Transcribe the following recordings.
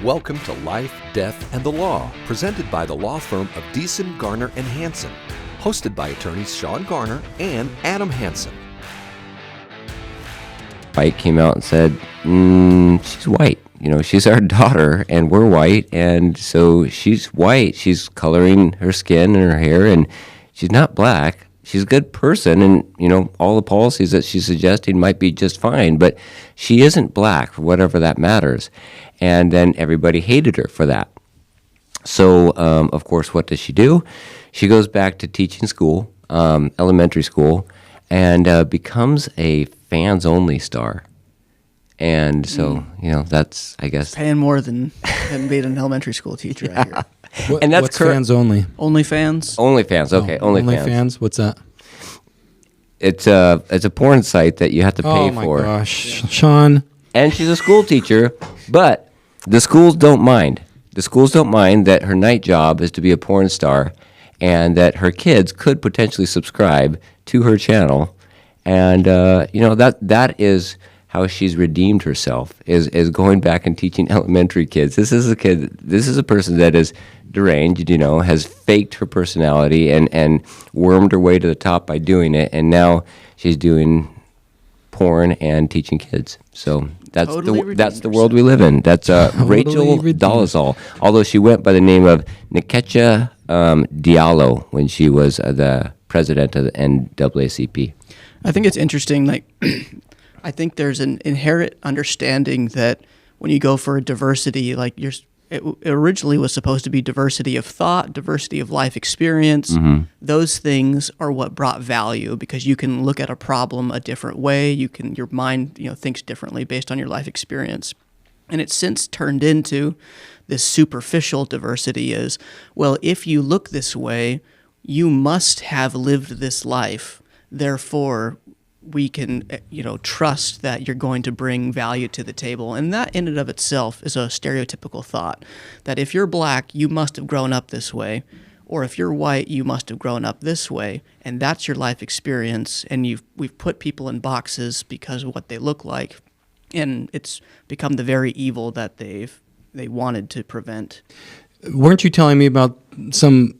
Welcome to Life, Death, and the Law, presented by the law firm of Beeson, Garner, and Hansen. Hosted by attorneys Shawn Garner and Adam Hansen. White came out and said, she's white. You know, she's our daughter, and we're white, and so she's white. She's coloring her skin and her hair, and she's not black. She's a good person, and, you know, all the policies that she's suggesting might be just fine, but she isn't black, for whatever that matters. And then everybody hated her for that. So, of course, what does she do? She goes back to teaching school, elementary school, and becomes a fans-only star. And so, you know, that's, I guess... Paying more than being an elementary school teacher out here. And that's what's fans only? OnlyFans? OnlyFans, okay, OnlyFans. OnlyFans, what's that? It's a porn site that you have to pay for. Oh my gosh, Shawn. And she's a school teacher, but the schools don't mind. The schools don't mind that her night job is to be a porn star and that her kids could potentially subscribe to her channel. And, you know, that is how she's redeemed herself, is going back and teaching elementary kids. This is a person that is deranged, you know, has faked her personality and wormed her way to the top by doing it, and now she's doing porn and teaching kids. So that's the world we live in. That's Rachel Dolezal, although she went by the name of Nkecha Diallo when she was the president of the NAACP. I think it's interesting, like, I think there's an inherent understanding that when you go for a diversity, like it originally was supposed to be diversity of thought, diversity of life experience. Mm-hmm. Those things are what brought value because you can look at a problem a different way. Your mind, you know, thinks differently based on your life experience. And it's since turned into this superficial diversity is, well, if you look this way, you must have lived this life. Therefore, we can, you know, trust that you're going to bring value to the table. And that in and of itself is a stereotypical thought, that if you're black, you must have grown up this way, or if you're white, you must have grown up this way, and that's your life experience, and we've put people in boxes because of what they look like, and it's become the very evil that they wanted to prevent. Weren't you telling me about some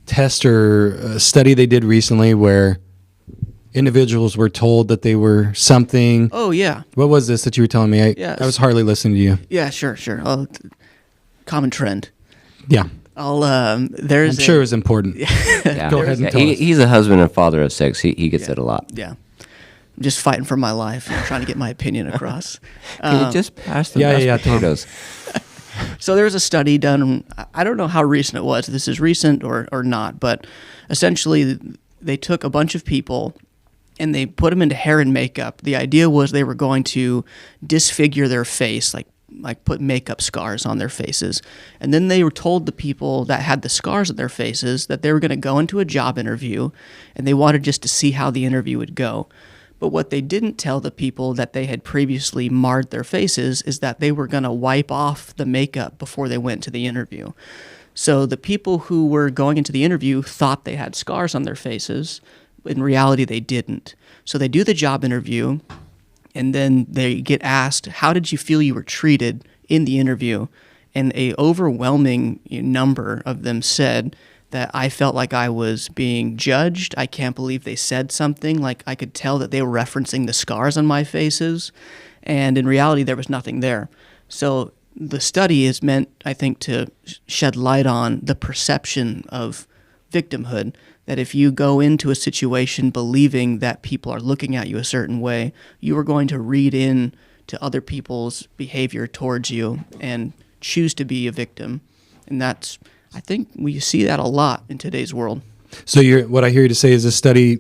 test or study they did recently where individuals were told that they were something? Oh, yeah. What was this that you were telling me? I was hardly listening to you. Yeah, sure. Common trend. Yeah. I'm sure it was important. Yeah. Go ahead and tell us. He's a husband and father of 6. He gets it a lot. Yeah. I'm just fighting for my life. I'm trying to get my opinion across. Can you just pass the mashed potatoes? So there was a study done. I don't know how recent it was. This is recent or not, but essentially they took a bunch of people and they put them into hair and makeup. The idea was they were going to disfigure their face, like put makeup scars on their faces. And then they were told the people that had the scars on their faces that they were going to go into a job interview, and they wanted just to see how the interview would go. But what they didn't tell the people that they had previously marred their faces is that they were going to wipe off the makeup before they went to the interview. So the people who were going into the interview thought they had scars on their faces. In reality, they didn't. So they do the job interview, and then they get asked, how did you feel you were treated in the interview? And an overwhelming number of them said that I felt like I was being judged. I can't believe they said something. Like, I could tell that they were referencing the scars on my faces, and in reality, there was nothing there. So the study is meant, I think, to shed light on the perception of victimhood, that if you go into a situation believing that people are looking at you a certain way, you are going to read in to other people's behavior towards you and choose to be a victim. And that's, I think we see that a lot in today's world. So what I hear you to say is this study,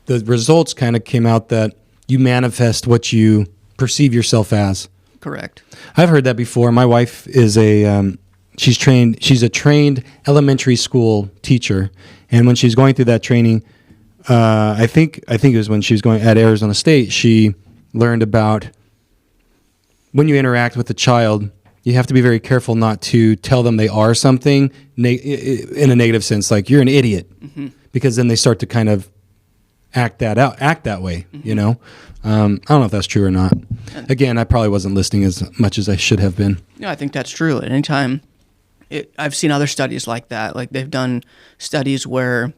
the results kind of came out that you manifest what you perceive yourself as. Correct. I've heard that before. My wife is she's a trained elementary school teacher, and when she's going through that training, I think it was when she was going at Arizona State, she learned about when you interact with a child, you have to be very careful not to tell them they are something in a negative sense, like you're an idiot, mm-hmm. because then they start to kind of act that way, you know? I don't know if that's true or not. Again, I probably wasn't listening as much as I should have been. Yeah, I think that's true. At any time, I've seen other studies like that. Like they've done studies where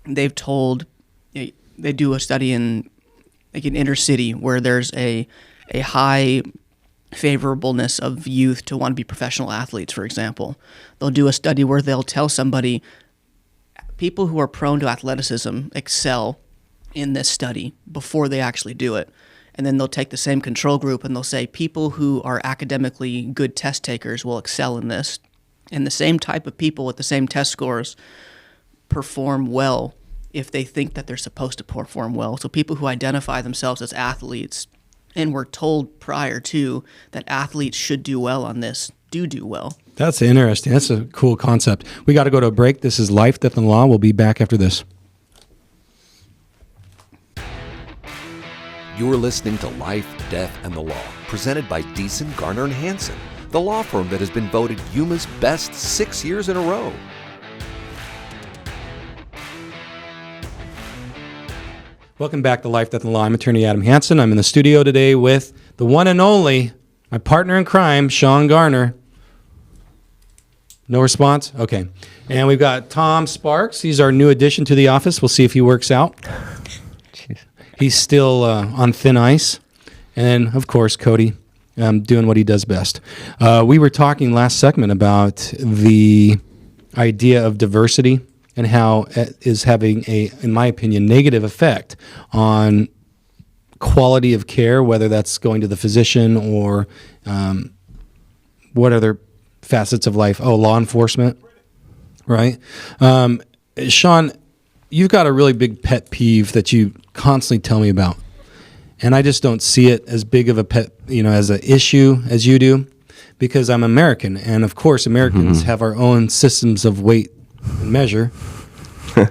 they've told, they do a study in like an inner city where there's a high favorableness of youth to want to be professional athletes, for example. They'll do a study where they'll tell somebody, people who are prone to athleticism excel in this study before they actually do it. And then they'll take the same control group and they'll say people who are academically good test takers will excel in this. And the same type of people with the same test scores perform well if they think that they're supposed to perform well. So people who identify themselves as athletes and were told prior to that athletes should do well on this do well. That's interesting. That's a cool concept. We got to go to a break. This is Life, Death, and Law. We'll be back after this. You're listening to Life, Death, and the Law, presented by Beeson, Garner, and Hansen, the law firm that has been voted Yuma's best 6 years in a row. Welcome back to Life, Death, and Law. I'm attorney Adam Hansen. I'm in the studio today with the one and only, my partner in crime, Shawn Garner. No response? Okay. And we've got Tom Sparks. He's our new addition to the office. We'll see if he works out. He's still on thin ice. And then, of course, Cody doing what he does best. We were talking last segment about the idea of diversity and how it is having in my opinion, negative effect on quality of care, whether that's going to the physician or what other facets of life. Oh, law enforcement, right? Shawn, you've got a really big pet peeve that you constantly tell me about. And I just don't see it as big of a pet, as an issue as you do, because I'm American. And of course, Americans have our own systems of weight and measure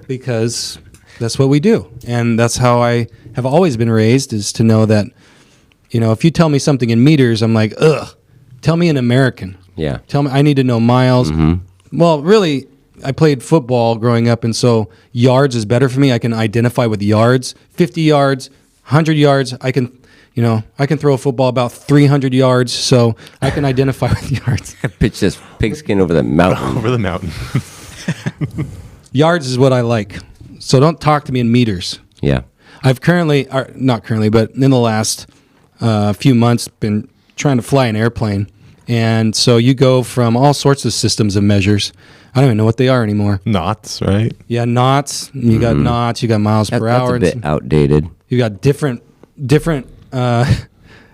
because that's what we do. And that's how I have always been raised, is to know that, if you tell me something in meters, I'm like, ugh, tell me in American. Yeah. Tell me, I need to know miles. Well, really, I played football growing up, and so yards is better for me. I can identify with yards, 50 yards, 100 yards. I can throw a football about 300 yards, so I can identify with yards. Pitch this pigskin over the mountain. Over the mountain. Yards is what I like. So don't talk to me in meters. Yeah. I've not currently, but in the last few months, been trying to fly an airplane. And so you go from all sorts of systems of measures. I don't even know what they are anymore. Knots, right? Yeah, knots. You got knots. You got miles per hour. That's a bit outdated. You got different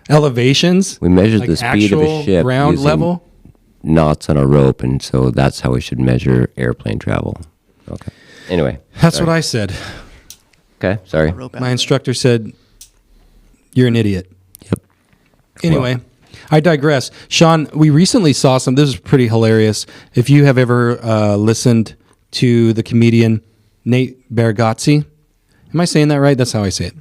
elevations. We measured like the speed of a ship ground using level knots on a rope, and so that's how we should measure airplane travel. Okay. Anyway. That's what I said. Okay, sorry. My instructor said, "You're an idiot." Yep. Anyway, I digress. Shawn, we recently saw some. This is pretty hilarious. If you have ever listened to the comedian Nate Bargatze, am I saying that right? That's how I say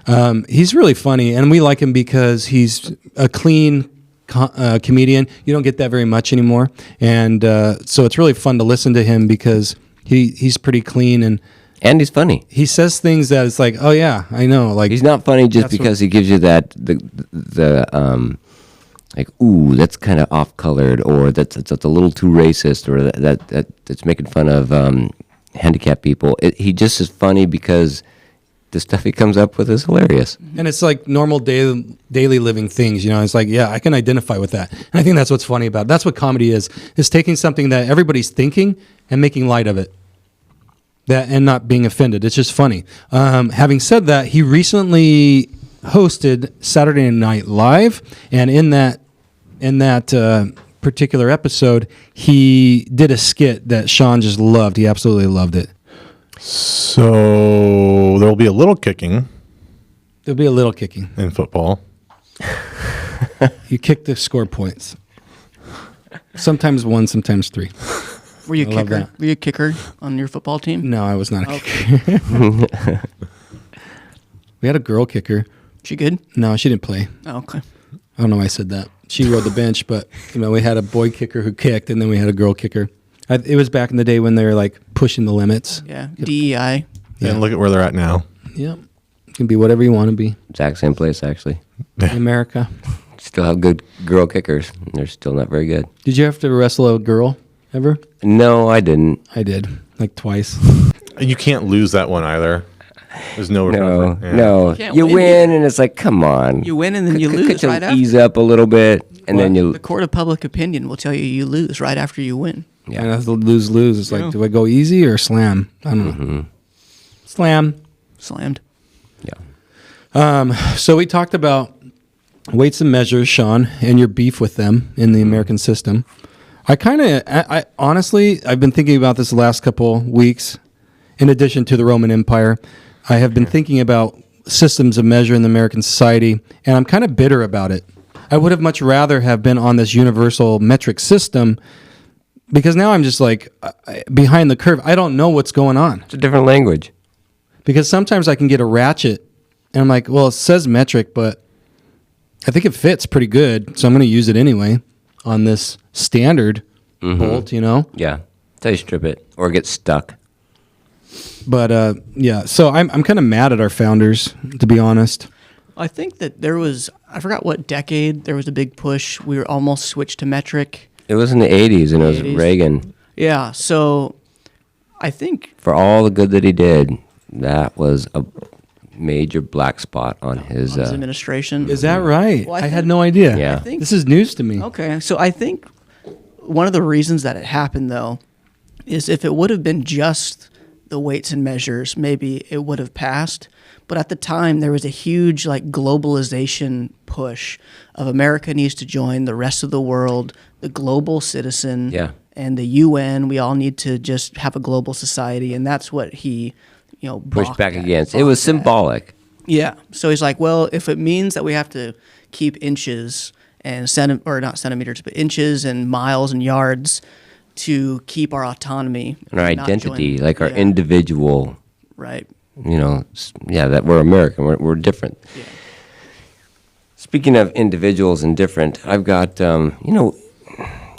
it. He's really funny, and we like him because he's a clean comedian. You don't get that very much anymore, and so it's really fun to listen to him because he's pretty clean and he's funny. he says things that it's like, oh yeah, I know. Like He's not funny just That's because he gives you that the like, ooh, that's kind of off colored, or that's a little too racist, or that's making fun of handicapped people. He just is funny because the stuff he comes up with is hilarious. And it's like normal daily living things, It's like, yeah, I can identify with that. And I think that's what's funny about it. That's what comedy is taking something that everybody's thinking and making light of it. And not being offended. It's just funny. Having said that, he recently hosted Saturday Night Live, and in that particular episode, he did a skit that Shawn just loved. He absolutely loved it. So there'll be a little kicking There'll be a little kicking. in football. You kick the score points. Sometimes 1, sometimes 3. Were you a I love kicker? that. Were you a kicker on your football team? No, I was not a kicker. We had a girl kicker. She good? No, she didn't play. Oh, okay. I don't know why I said that. She rode the bench, but we had a boy kicker who kicked, and then we had a girl kicker. It was back in the day when they were like pushing the limits. Yeah. DEI. Yeah. And look at where they're at now. Yep. You can be whatever you want to be Exact same place, actually. in America. Still have good girl kickers. They're still not very good. Did you have to wrestle a girl ever? No, I didn't. I did, like twice. You can't lose that one either. There's no recovery. Yeah. No. can't You win. win, and it's like, come on. You win and then you Could lose you right after. ease up a little bit, and then you. The court of public opinion will tell you you lose right after you win. Yeah. And that's lose-lose. It's Yeah. like, do I go easy or slam? I don't know. Slam. Slammed. So we talked about weights and measures, Shawn, and your beef with them in the American system. I honestly, I've been thinking about this the last couple weeks. In addition to the Roman Empire, I have been thinking about systems of measure in the American society, and I'm kind of bitter about it. I would have much rather have been on this universal metric system because now I'm just like behind the curve. I don't know what's going on It's a different language. because sometimes I can get a ratchet and I'm like, well, it says metric, but I think it fits pretty good, so I'm going to use it anyway on this standard bolt, you know? Yeah. That's how you strip it, or get stuck. But yeah, so I'm kind of mad at our founders, to be honest. I think that there was, I forgot what decade, there was a big push. We were almost switched to metric. It was in the 80s, and it was 80s. Reagan. Yeah, so I think For all the good that he did, that was a major black spot on his. his administration. Is that right? Well, I I had think- no idea. Yeah. I think- This is news to me. Okay, so I think one of the reasons that it happened, though, is if it would have been just the weights and measures, maybe it would have passed. But at the time, there was a huge like globalization push of America needs to join the rest of the world, the global citizen, Yeah. and the UN. We all need to just have a global society, and that's what he, pushed balked back at, against. It was balked at. symbolic. Yeah. So he's like, well, if it means that we have to keep inches and or not centimeters, but inches and miles and yards to keep our autonomy And our not identity, join- like our Yeah, individual, right. that we're American. We're different. Yeah. Speaking of individuals and different, I've got,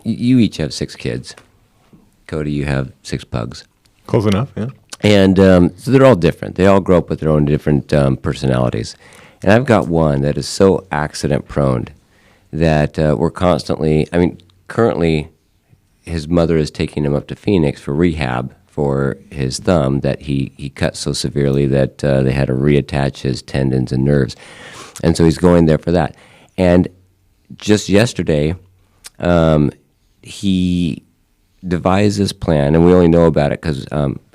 you each have 6 kids. Cody, you have 6 pugs. Close enough, yeah. And so they're all different. They all grow up with their own different personalities. And I've got one that is so accident prone that we're constantly, currently his mother is taking him up to Phoenix for rehab for his thumb that he cut so severely that they had to reattach his tendons and nerves. And so he's going there for that. And just yesterday, he devised this plan, and we only know about it because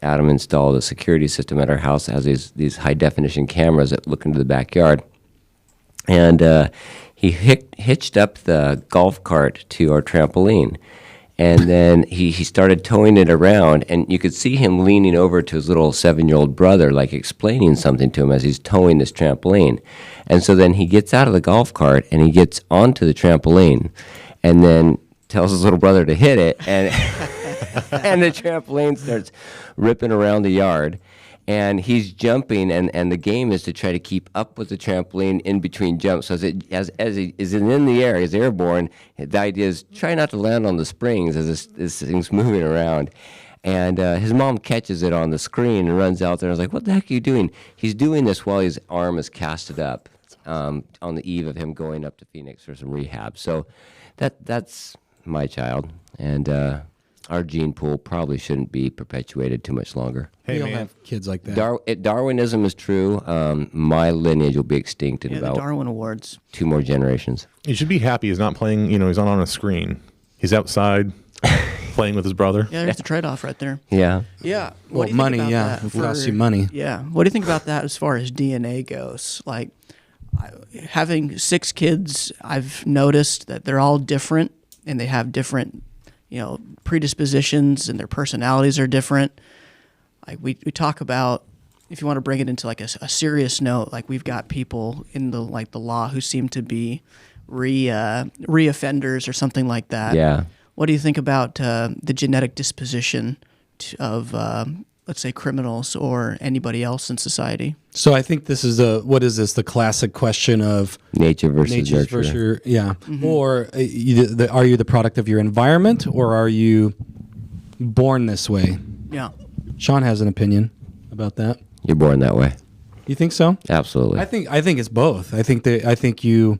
Adam installed a security system at our house that has these high-definition cameras that look into the backyard. And he hitched up the golf cart to our trampoline. And then he started towing it around, and you could see him leaning over to his little 7-year-old brother, like explaining something to him as he's towing this trampoline. And so then he gets out of the golf cart, and he gets onto the trampoline, and then tells his little brother to hit it, and and the trampoline starts ripping around the yard. And he's jumping, and the game is to try to keep up with the trampoline in between jumps. So as he is in the air, he's airborne. The idea is try not to land on the springs as this thing's moving around. And his mom catches it on the screen and runs out there and is like, "What the heck are you doing?" He's doing this while his arm is casted up on the eve of him going up to Phoenix for some rehab. So that's my child, and our gene pool probably shouldn't be perpetuated too much longer. Hey, we don't man. have kids like that. Darwinism is true. My lineage will be extinct in Yeah, the about Darwin Awards. 2 more generations. You should be happy he's not playing, he's not on a screen. He's outside playing with his brother. Yeah, there's the trade-off right there. Yeah. Yeah. Well, money, yeah. It costs you money. Yeah. What do you think about that as far as DNA goes? Like, having 6 kids, I've noticed that they're all different, and they have different, predispositions, and their personalities are different. Like we talk about, if you want to bring it into like a serious note, like we've got people in the law who seem to be re-offenders or something like that. Yeah. What do you think about the genetic disposition of, let's say, criminals or anybody else in society? So I think this is the classic question of Nature versus nature's nurture. versus, yeah. Or are you the product of your environment, or are you born this way? Yeah. Shawn has an opinion about that. You're born that way. You think so? Absolutely. I think it's both. I think you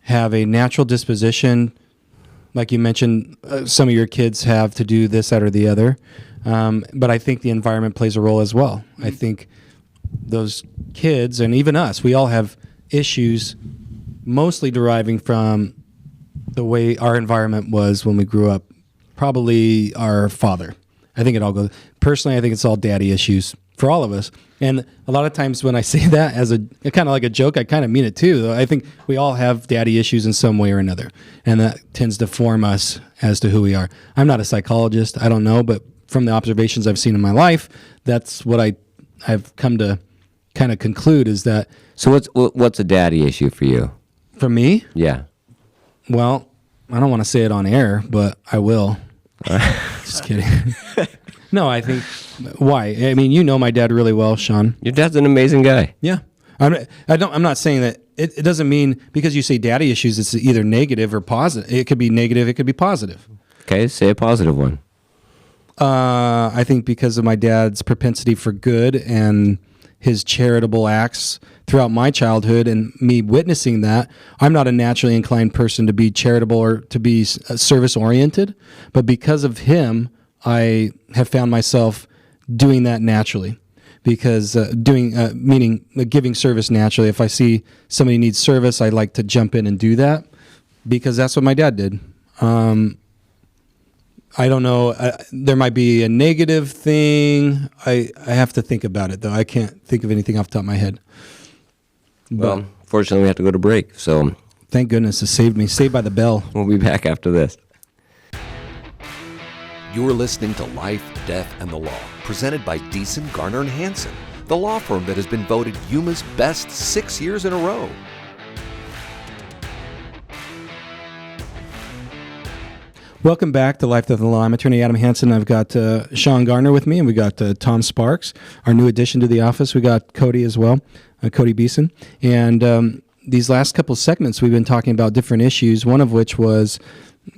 have a natural disposition, like you mentioned. Some of your kids have to do this, that, or the other, but I think the environment plays a role as well. I think those kids and even us, we all have issues, mostly deriving from the way our environment was when we grew up. Probably our father. I think it all goes. Personally, I think it's all daddy issues for all of us. And a lot of times when I say that as a kind of like a joke, I kind of mean it too. I think we all have daddy issues in some way or another, and that tends to form us as to who we are. I'm not a psychologist. I don't know, but from the observations I've seen in my life, that's what I've come to kind of conclude is that. So what's a daddy issue for you? For me? Yeah. Well, I don't want to say it on air, but I will. Just kidding. No, I think why? I mean, you know my dad really well, Shawn. Your dad's an amazing guy. Yeah. I'm not saying that it doesn't mean because you say daddy issues it's either negative or positive. It could be negative, it could be positive. Okay, say a positive one. I think because of my dad's propensity for good and his charitable acts throughout my childhood and me witnessing that, I'm not a naturally inclined person to be charitable or to be service oriented, but because of him, I have found myself doing that naturally. Because meaning giving service naturally. If I see somebody needs service, I like to jump in and do that because that's what my dad did. I don't know. There might be a negative thing. I have to think about it, though. I can't think of anything off the top of my head. Well, fortunately, we have to go to break, so... Thank goodness it saved me. Saved by the bell. We'll be back after this. You're listening to Life, Death, and the Law, presented by Beeson, Garner, and Hansen, the law firm that has been voted Yuma's best 6 years in a row. Welcome back to Life, Death, and the Law. I'm attorney Adam Hansen. I've got Shawn Garner with me, and we got Tom Sparks, our new addition to the office. We got Cody as well, Cody Beeson. And these last couple segments, we've been talking about different issues, one of which was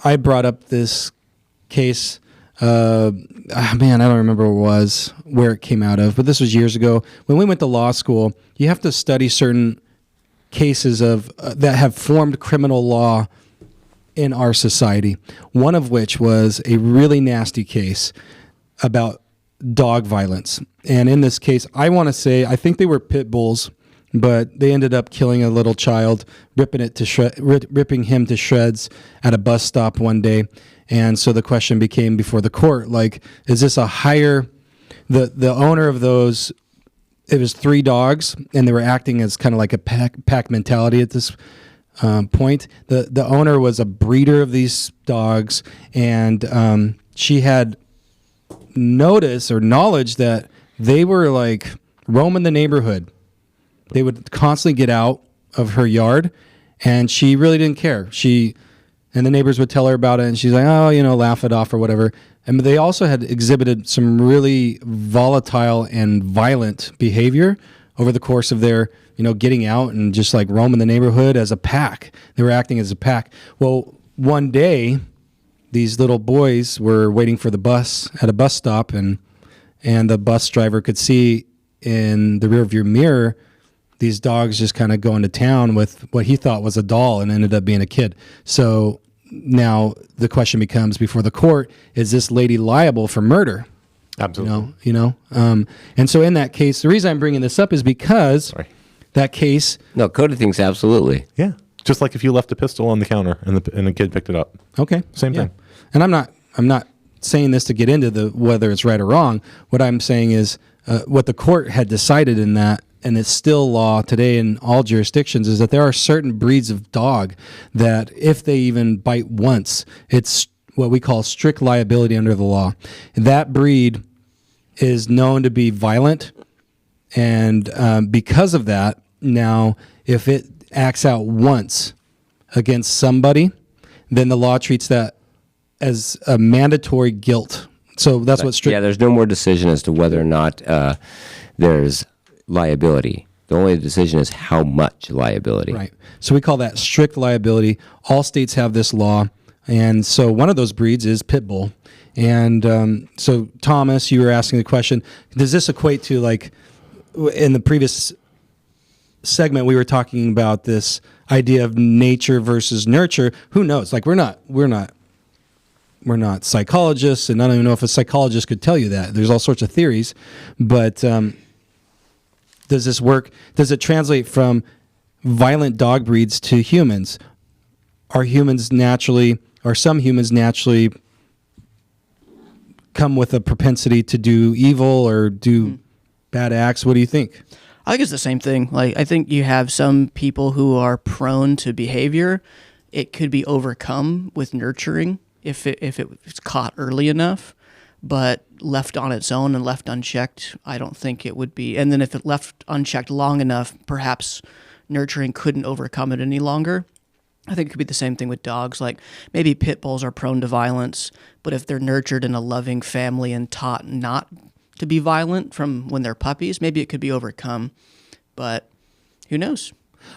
I brought up this case. I don't remember what it was, where it came out of, but this was years ago. When we went to law school, you have to study certain cases of that have formed criminal law in our society, one of which was a really nasty case about dog violence. And in this case, I want to say, I think they were pit bulls, but they ended up killing a little child, ripping him to shreds at a bus stop one day. And so the question became before the court, like, is this a higher, the owner of those, it was 3 dogs, and they were acting as kind of like a pack mentality at this point. The owner was a breeder of these dogs, and she had notice or knowledge that they were like roaming the neighborhood. They would constantly get out of her yard, and she really didn't care. And the neighbors would tell her about it, and she's like, oh, laugh it off or whatever. And they also had exhibited some really volatile and violent behavior over the course of their, getting out and just like roaming the neighborhood as a pack. They were acting as a pack. Well, one day, these little boys were waiting for the bus at a bus stop, and the bus driver could see in the rearview mirror these dogs just kind of going to town with what he thought was a doll and ended up being a kid. So now the question becomes before the court, is this lady liable for murder? Absolutely. And so in that case, the reason I'm bringing this up is because that case. No, Cody thinks absolutely. Yeah. Just like if you left a pistol on the counter and the kid picked it up. Okay. Same thing. And I'm not saying this to get into whether it's right or wrong. What I'm saying is what the court had decided in that, and it's still law today in all jurisdictions, is that there are certain breeds of dog that if they even bite once, it's what we call strict liability under the law. That breed is known to be violent, and because of that, now if it acts out once against somebody, then the law treats that as a mandatory guilt. So that's what strict... Yeah, there's no more decision as to whether or not there's liability. The only decision is how much liability. Right. So we call that strict liability. All states have this law. And so one of those breeds is pit bull. And so, Thomas, you were asking the question, does this equate to, like, in the previous segment we were talking about this idea of nature versus nurture. Who knows? Like we're not psychologists, and I don't even know if a psychologist could tell you that. There's all sorts of theories, but does this work? Does it translate from violent dog breeds to humans? Are some humans naturally come with a propensity to do evil or do bad acts? What do you think? I think it's the same thing. Like, I think you have some people who are prone to behavior. It could be overcome with nurturing if it's caught early enough, but left on its own and left unchecked, I don't think it would be. And then if it left unchecked long enough, perhaps nurturing couldn't overcome it any longer. I think it could be the same thing with dogs. Like maybe pit bulls are prone to violence, but if they're nurtured in a loving family and taught not to be violent from when they're puppies, maybe it could be overcome, but who knows?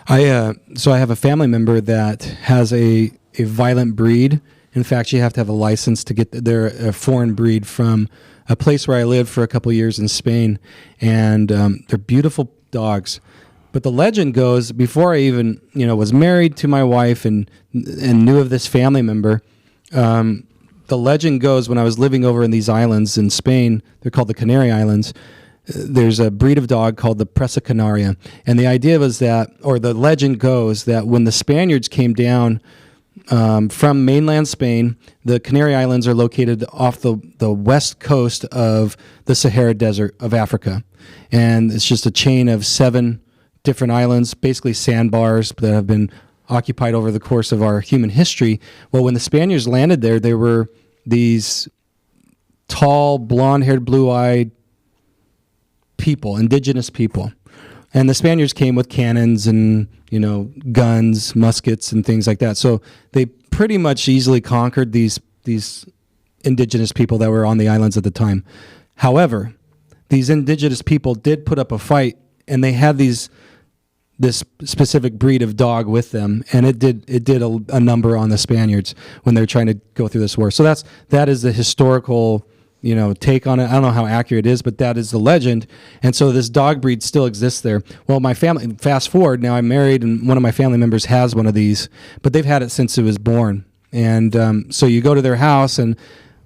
So I have a family member that has a violent breed. In fact, you have to have a license to get a foreign breed from a place where I lived for a couple of years in Spain, and they're beautiful dogs. But the legend goes, before I even was married to my wife and knew of this family member, the legend goes when I was living over in these islands in Spain, they're called the Canary Islands, there's a breed of dog called the Presa Canaria. And the idea was that, or the legend goes, that when the Spaniards came down from mainland Spain, the Canary Islands are located off the west coast of the Sahara Desert of Africa. And it's just a chain of 7 different islands, basically sandbars that have been occupied over the course of our human history. Well, when the Spaniards landed there, there were these tall, blonde-haired, blue-eyed people, indigenous people. And the Spaniards came with cannons and, guns, muskets, and things like that. So they pretty much easily conquered these indigenous people that were on the islands at the time. However, these indigenous people did put up a fight, and they had this specific breed of dog with them, and it did a number on the Spaniards when they're trying to go through this war. So that is the historical take on it. I don't know how accurate it is, but that is the legend. And so this dog breed still exists there. Well, my family, fast forward, now I'm married, and one of my family members has one of these, but they've had it since it was born. And so you go to their house, and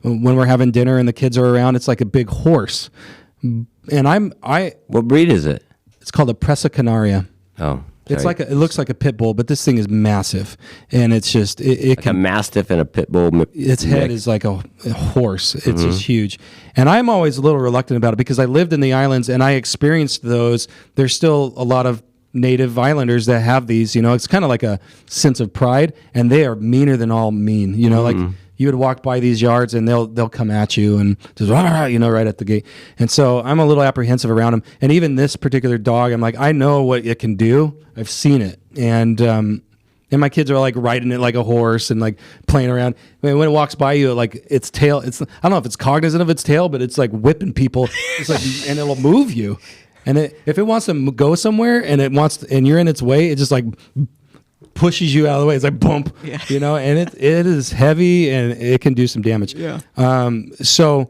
when we're having dinner and the kids are around, it's like a big horse. And What breed is it? It's called a Presa Canaria. Oh, sorry. It looks like a pit bull, but this thing is massive, and it's just a mastiff and a pit bull. Its head is like a horse. It's just huge, and I'm always a little reluctant about it because I lived in the islands and I experienced those. There's still a lot of native islanders that have these. It's kind of like a sense of pride, and they are meaner than all mean. Like you would walk by these yards and they'll come at you and just right at the gate. And so I'm a little apprehensive around them. And even this particular dog, I'm like, I know what it can do. I've seen it. And my kids are like riding it like a horse and like playing around. I mean, when it walks by you, like its tail, I don't know if it's cognizant of its tail, but it's like whipping people. It's like, and it'll move you. And if it wants to go somewhere and you're in its way, it just like pushes you out of the way. It's like bump, and it is heavy and it can do some damage. Yeah. So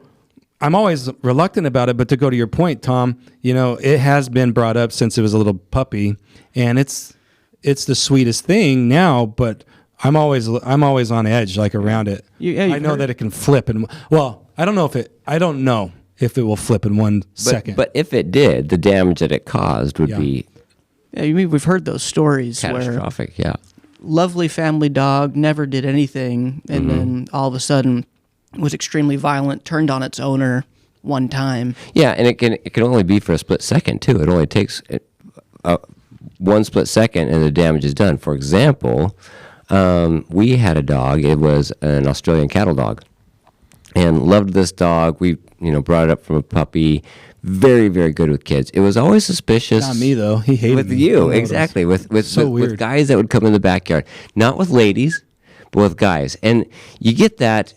I'm always reluctant about it, but to go to your point, Tom, it has been brought up since it was a little puppy, and it's the sweetest thing now, but I'm always on edge, like around it. I know that it can flip, and I don't know if it will flip in 1 second. But if it did, the damage that it caused would be we've heard those stories catastrophic. Where lovely family dog never did anything, and then all of a sudden was extremely violent, turned on its owner one time. Yeah, and it can only be for a split second too. It only takes 1 split second, and the damage is done. For example, we had a dog. It was an Australian cattle dog, and loved this dog. We brought it up from a puppy. Very, very good with kids. It was always suspicious. Not me though. He hated with me. you, exactly. With guys that would come in the backyard, not with ladies, but with guys. And you get that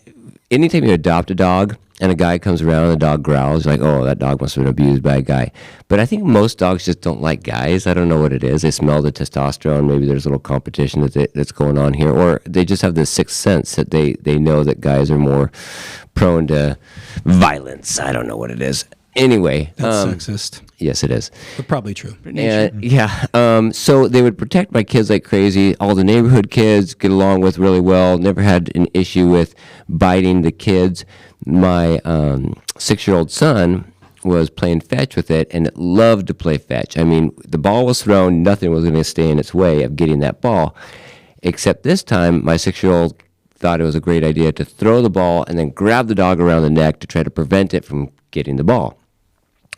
anytime you adopt a dog and a guy comes around and the dog growls, you're like, oh, that dog must have been abused by a guy. But I think most dogs just don't like guys. I don't know what it is. They smell the testosterone. Maybe there's a little competition that's going on here, or they just have this sixth sense that they know that guys are more prone to violence. I don't know what it is. Anyway, that's sexist. Yes, it is. But probably true. And, yeah. So they would protect my kids like crazy. All the neighborhood kids get along with really well. Never had an issue with biting the kids. My 6-year-old son was playing fetch with it, and it loved to play fetch. I mean, the ball was thrown. Nothing was going to stay in its way of getting that ball. Except this time, my 6-year-old thought it was a great idea to throw the ball and then grab the dog around the neck to try to prevent it from getting the ball.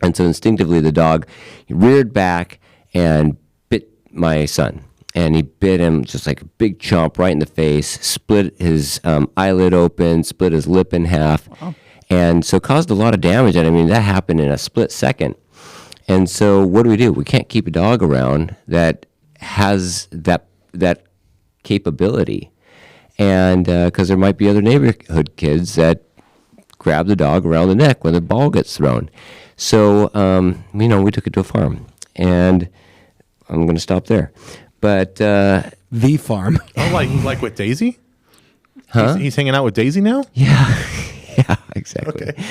And so instinctively, the dog reared back and bit my son. And he bit him just like a big chomp right in the face, split his eyelid open, split his lip in half, and so caused a lot of damage. And I mean, that happened in a split second. And so what do? We can't keep a dog around that has that capability. And because there might be other neighborhood kids that grab the dog around the neck when the ball gets thrown. So, we took it to a farm, and I'm going to stop there. But The farm. Oh, like with Daisy? Huh? He's hanging out with Daisy now? Yeah, yeah, exactly. Okay.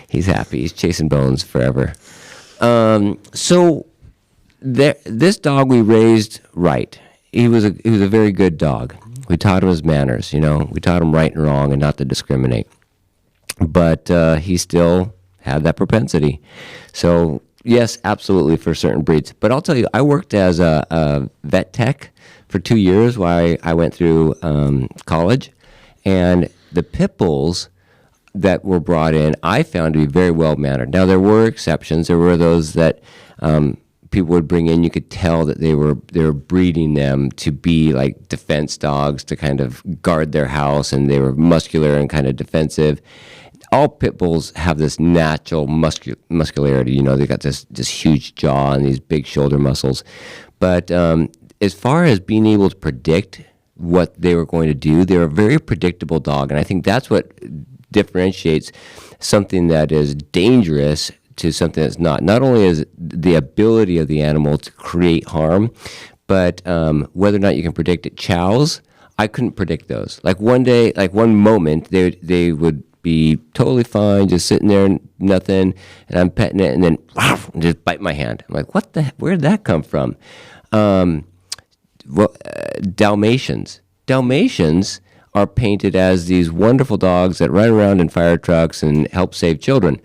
He's happy. He's chasing bones forever. So this dog we raised right. He was a very good dog. We taught him his manners. We taught him right and wrong and not to discriminate. But he still had that propensity. So yes, absolutely for certain breeds. But I'll tell you, I worked as a vet tech for 2 years while I went through college, and the pit bulls that were brought in, I found to be very well mannered. Now there were exceptions. There were those that people would bring in. You could tell that they were breeding them to be like defense dogs to kind of guard their house, and they were muscular and kind of defensive. All pit bulls have this natural muscularity. They got this huge jaw and these big shoulder muscles. But as far as being able to predict what they were going to do, they're a very predictable dog. And I think that's what differentiates something that is dangerous to something that's not. Not only is the ability of the animal to create harm, but whether or not you can predict it. Chows, I couldn't predict those. Like one day, like one moment, they would be totally fine, just sitting there, nothing, and I'm petting it, and then just bite my hand. I'm like, where'd that come from? Dalmatians are painted as these wonderful dogs that run around in fire trucks and help save children.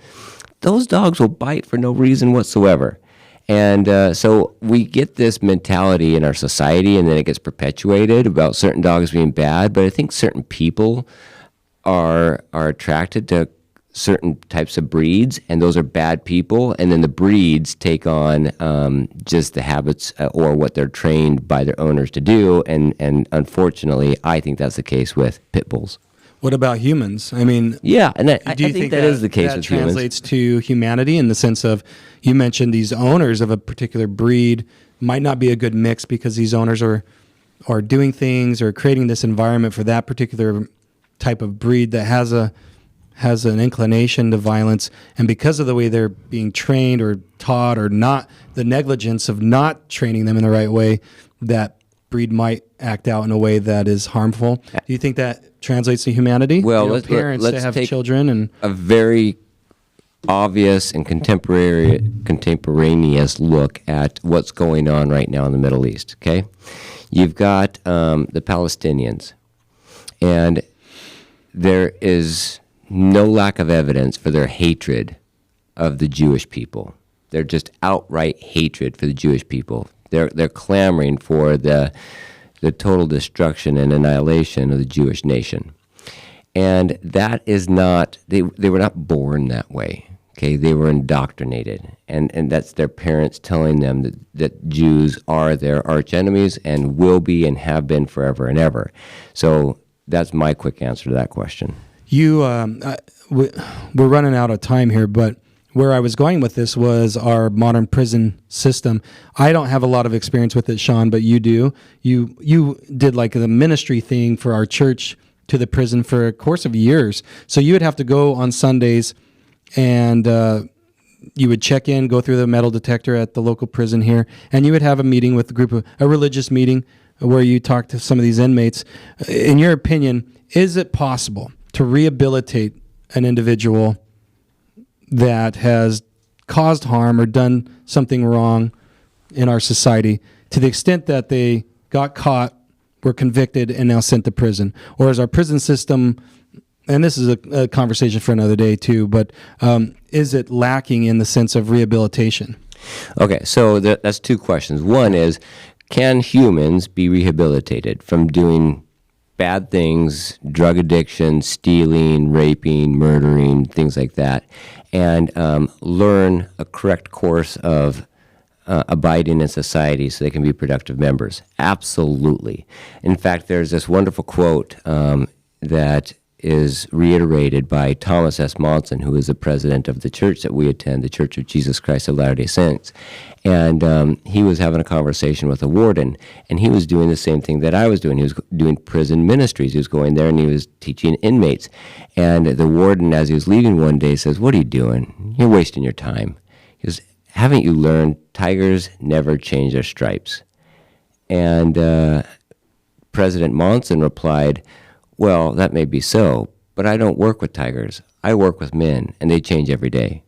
Those dogs will bite for no reason whatsoever. And so we get this mentality in our society, and then it gets perpetuated about certain dogs being bad, but I think certain people are attracted to certain types of breeds, and those are bad people, and then the breeds take on just the habits or what they're trained by their owners to do, and unfortunately, I think that's the case with pit bulls. What about humans? I mean, yeah, and I do you think that is the case with humans. That translates to humanity in the sense of, you mentioned these owners of a particular breed might not be a good mix because these owners are doing things or creating this environment for that particular type of breed that has an inclination to violence, and because of the way they're being trained or taught, or not, the negligence of not training them in the right way, that breed might act out in a way that is harmful. Do you think that translates to humanity? Well, let's to have take children and a very obvious and contemporaneous look at what's going on right now in the Middle East. Okay, you've got the Palestinians, and there is no lack of evidence for their hatred of the Jewish people. They're just outright hatred for the Jewish people. They're clamoring for the total destruction and annihilation of the Jewish nation. And that is not, they were not born that way. Okay, they were indoctrinated. And that's their parents telling them that Jews are their arch enemies and will be and have been forever and ever. So that's my quick answer to that question. We're running out of time here, but where I was going with this was our modern prison system. I don't have a lot of experience with it, Shawn, but you do. You did like the ministry thing for our church to the prison for a course of years. So you would have to go on Sundays, and you would check in, go through the metal detector at the local prison here, and you would have a meeting with a religious meeting where you talk to some of these inmates. In your opinion, is it possible to rehabilitate an individual that has caused harm or done something wrong in our society, to the extent that they got caught, were convicted, and now sent to prison? Or is our prison system, and this is a conversation for another day too, but is it lacking in the sense of rehabilitation? Okay, so that's two questions. One is, can humans be rehabilitated from doing bad things, drug addiction, stealing, raping, murdering, things like that, and learn a correct course of abiding in society so they can be productive members? Absolutely. In fact, there's this wonderful quote that is reiterated by Thomas S. Monson, who is the president of the church that we attend, the Church of Jesus Christ of Latter-day Saints. And he was having a conversation with a warden, and he was doing the same thing that I was doing. He was doing prison ministries. He was going there, and he was teaching inmates. And the warden, as he was leaving one day, says, "What are you doing? You're wasting your time." He goes, "Haven't you learned tigers never change their stripes?" And President Monson replied, "Well, that may be so, but I don't work with tigers. I work with men, and they change every day."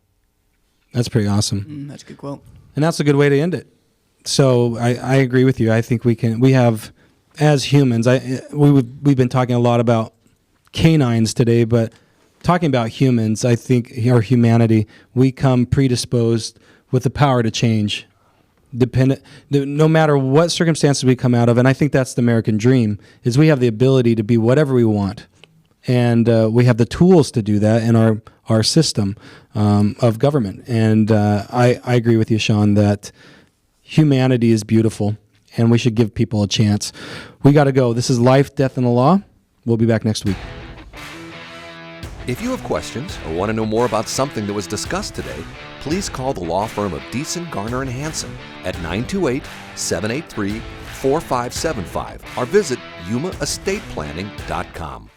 That's pretty awesome. That's a good quote. And that's a good way to end it. So I agree with you. I think we have, as humans, we've been talking a lot about canines today, but talking about humans, I think, or humanity, we come predisposed with the power to change, no matter what circumstances we come out of. And I think that's the American dream, is we have the ability to be whatever we want. And we have the tools to do that in our system of government. And I agree with you, Shawn, that humanity is beautiful, and we should give people a chance. We got to go. This is Life, Death, and the Law. We'll be back next week. If you have questions or want to know more about something that was discussed today, please call the law firm of Beeson, Garner, and Hansen at 928-783-4575 or visit yumaestateplanning.com.